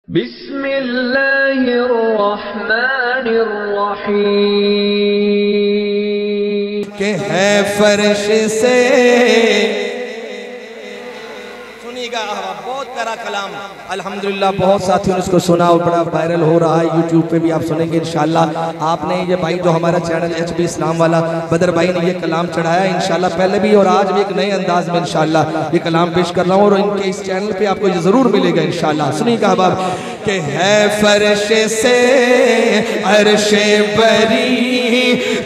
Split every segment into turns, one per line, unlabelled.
बिस्मिल्लाहिर्रहमानिर्रहीम
के है फर्श से। सुनिएगा, बहुत प्यारा कलाम अल्हम्दुलिल्लाह। बहुत साथियों ने इसको सुना और बड़ा वायरल हो रहा है। यूट्यूब पे भी आप सुनेंगे इंशाल्लाह। आपने ये भाई जो हमारा चैनल HB इस्लाम वाला बदर भाई ने ये कलाम चढ़ाया इंशाल्लाह, पहले भी और आज भी एक नए अंदाज में इंशाल्लाह ये कलाम पेश कर रहा हूँ और इनके इस चैनल पे आपको ये जरूर मिलेगा इंशाल्लाह। सुनिएगा अहबाब के है फर्श से अर्शे बरी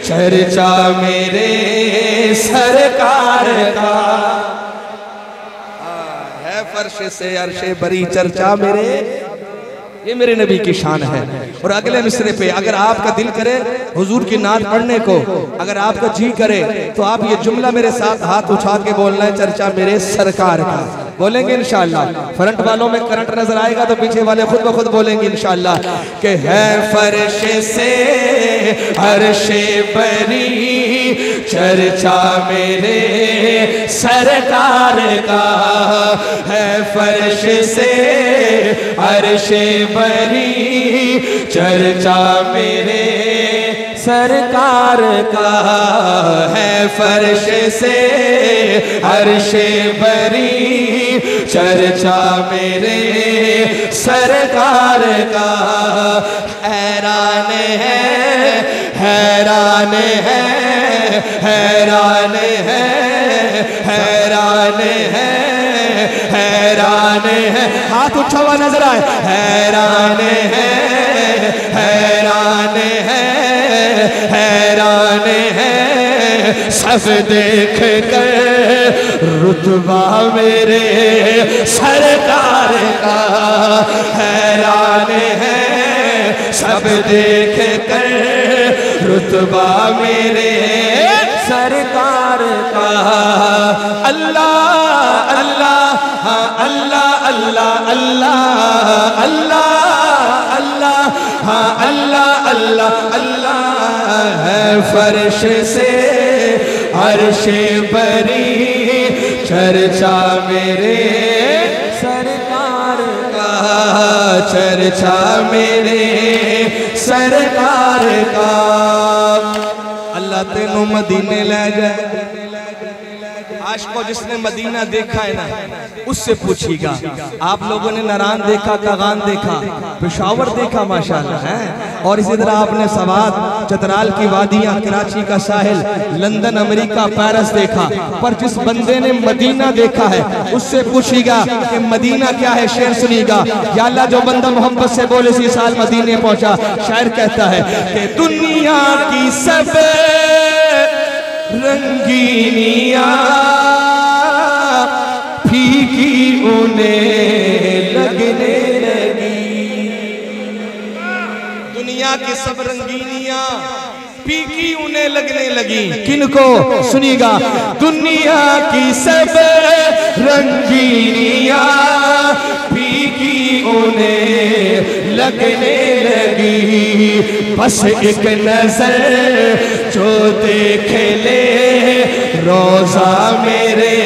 चर्चा मेरे सरकार का। फर्श से अर्शे बरी चर्चा मेरे, ये मेरे नबी की शान है। और अगले मिसरे पे अगर आपका दिल करे हुजूर की नात पढ़ने को, अगर आपका जी करे तो आप ये जुमला मेरे साथ हाथ उठा के बोलना है, चर्चा मेरे सरकार का। बोलेंगे इंशाल्लाह। फ्रंट वालों में करंट नजर आएगा तो पीछे वाले खुद ब खुद बोलेंगे इंशाल्लाह के है फर्श से अर्शे बरी चर्चा मेरे सरकार का। है फर्श से अर्शे बरी चर्चा मेरे सरकार का। है फर्श से अर्शे बरी चर्चा मेरे सरकार का। हैरान है हैरान है हैरान है हैरान है हैरान है। हाथ उठा हुआ नजर आए। हैरान है हैरान है हैरान है सब देख कर रुतबा मेरे सरकार का। हैरान है सब देख कर रुतबा मेरे सरकार का। अल्लाह अल्लाह अल्लाह अल्लाह अल्लाह अल्लाह अल्लाह हाँ अल्लाह अल्लाह अल्लाह। है फर्श से अर्शे बरी चर्चा मेरे सरकार का। चर्चा मेरे सरकार का। अल्लाह तेनों मदीने ले जाए। आशिको जिसने मदीना देखा है ना उससे पूछिएगा। आप लोगों ने नारान देखा, कागान देखा, पेशावर देखा माशाल्लाह है। और इसी तरह आपने सवात, चतराल की वादियां, कराची का साहिल, लंदन, अमेरिका, पेरिस देखा। पर जिस बंदे ने मदीना देखा है उससे पूछिएगा कि मदीना क्या है। शेर सुनिएगा। या अल्लाह जो बंदा मोहब्बत से बोले इसी साल मदीने पहुंचा। शायर कहता है कि दुनिया की सब रंगीनिया फीकी उन्हें लगने लगी। दुनिया की सब रंगीनियां फीकी उन्हें लगने लगी। किनको? सुनिएगा। दुनिया की सब रंगीनियां फीकी उन्हें लगने लगी। बस एक नजर जो देख ले रोजा मेरे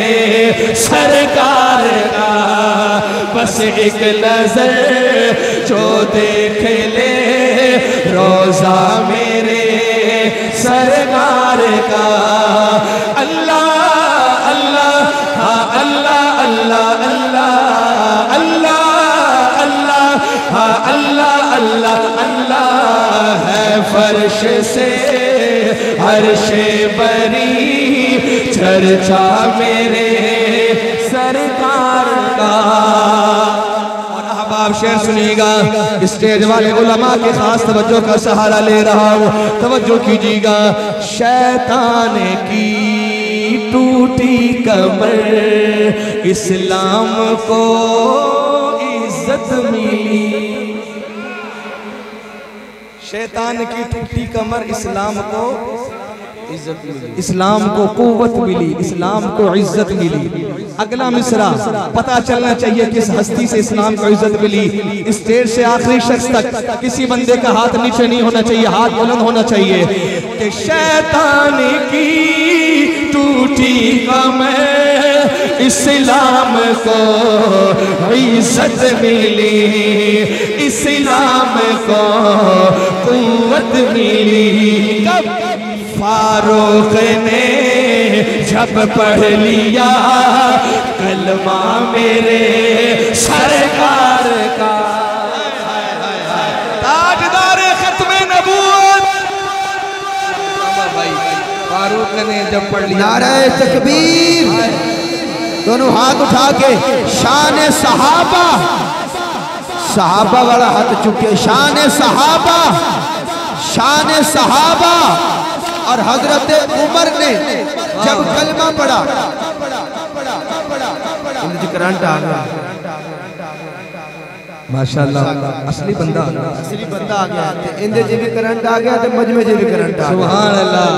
सरकार का। बस एक नजर जो देख ले रोजा मेरे सरकार का। अल्लाह अल्लाह हाँ अल्लाह अल्लाह अल्लाह अल्लाह अल्लाह हाँ अल्लाह अल्लाह अल्लाह। है फर्श से अर्शे बरी चर्चा मेरे सरकार का। और अहबाब शेर सुनिएगा। स्टेज वाले उलमा के खास तवज्जो का सहारा ले रहा हूँ, तवज्जो कीजिएगा। शैतान की टूटी कमर इस्लाम को इज्जत मिली। शैतान की टूटी कमर इस्लाम को इज्जत मिली, इस्लाम को कुव्वत मिली, इस्लाम को इज्जत मिली। अगला मिसरा पता चलना चाहिए किस हस्ती से इस्लाम को इज्जत मिली। स्टेज से आखिरी शख्स तक किसी बंदे का हाथ नीचे नहीं होना चाहिए, हाथ बुलंद होना चाहिए। कि शैतान की टूटी कमर इस्लाम को इज्जत मिली, इस्लाम को कुव्वत मिली। कब? फारूक ने जब पढ़ लिया कलमा मेरे सरकार का। ताजदार खत्मे नबूवत फारूक ने जब पढ़ लिया।
नारे तकबीर, दोनों हाथ उठा के शान सहाबा, सहाबा वाला हाथ चुके, शान सहाबा, शान सहाबा। और हजरत उमर ने जब कलमा पढ़ा, करंट आ गया माशाअल्लाह, असली बंदा आ गया। इंदे जी भी करंट आ गया तो मजमे जी भी करंट आ गया। सुभान अल्लाह,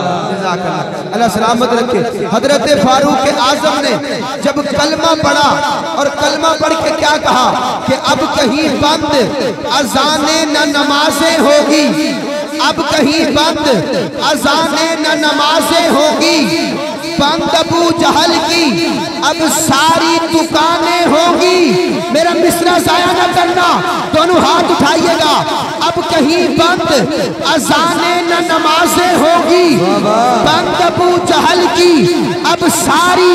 अल्लाह सलामत रखे। हजरत फारूक आजम ने जब कलमा पढ़ा और कलमा पढ़ के क्या कहा कि अब कहीं बंद अजाने न नमाजें होगी, अब कहीं बंद अजाने न नमाजें होगी, बंद अबू जहल की अब सारी दुकानें होगी। मेरा मिसरा जाया न करना, दोनों हाथ उठाइएगा। अब कहीं बंद अजाने न नमाजें होगी, बंद अबू जहल की अब सारी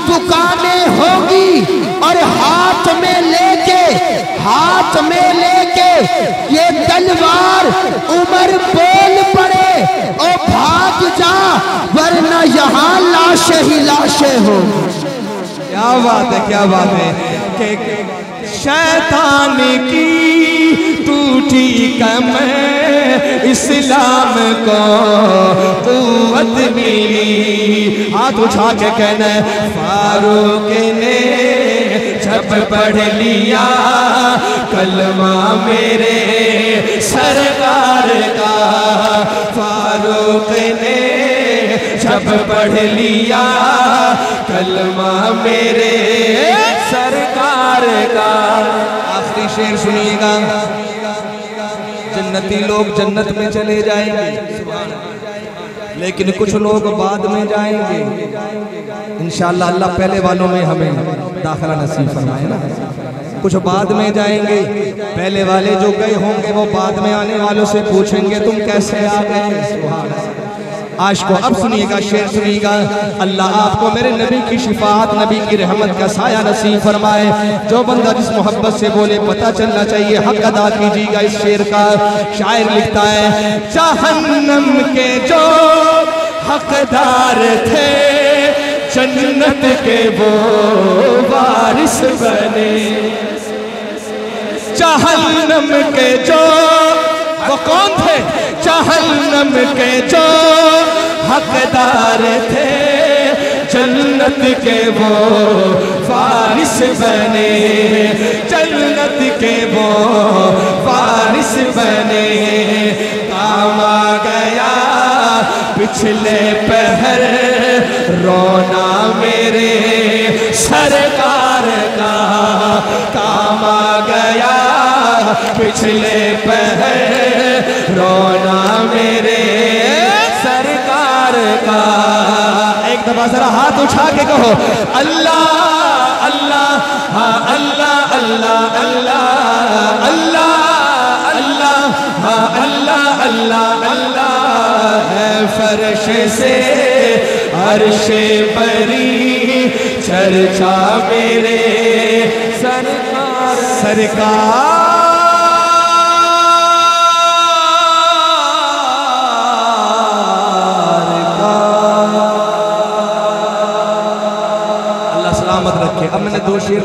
दुकानें होगी। और हाथ में लेके ये तलवार उमर बोल पड़े, ओ भाग जा वरना यहाँ लाशें ही लाशें हो।
क्या बात है, क्या बात है कि शैतान की टूटी कमर इस्लाम को कुव्वत मिली। हाथ उठा के कहना फारूक ने जब पढ़ लिया कलमा मेरे सरकार का, फारूक ने जब पढ़ लिया कलमा मेरे सरकार का। आखिरी शेर सुनिएगा। जन्नती लोग जन्नत में चले जाएंगे, लेकिन कुछ लोग बाद में जाएंगे इंशाअल्लाह। अल्लाह पहले वालों में हमें दाखिला नसीब फरमाए ना। कुछ बाद में जाएंगे, पहले वाले जो गए होंगे वो बाद में आने वालों से पूछेंगे तुम कैसे आ गए। सुभान अल्लाह। आज को अब सुनिएगा, शेर सुनिएगा। अल्लाह आपको मेरे नबी की शिफाअत, नबी की रहमत का साया नसीब फरमाए। जो बंदा जिस मोहब्बत से बोले पता चलना चाहिए, हक अदा कीजिएगा इस शेर का। शायर लिखता है जहन्नम के जो हकदार थे जन्नत के वो वारिस बने। जहन्नम के जो, वो कौन थे? जहन्नम के जो हकदार थे जन्नत के वो वारिस बने, जन्नत के वो वारिस बने। काम आ गया पिछले पहर रोना मेरे सरकार का, काम आ गया पिछले पहर रोना मेरे सरकार का। एक दफा जरा हाथ उठा के कहो अल्लाह अल्लाह, हाँ अल्लाह अल्लाह अल्लाह अल्लाह अल्लाह, हाँ अल्लाह अल्लाह अल्लाह। है फर्श से अर्शे बरी चर्चा मेरे सरकार, सरकार। अब मैंने दो शेर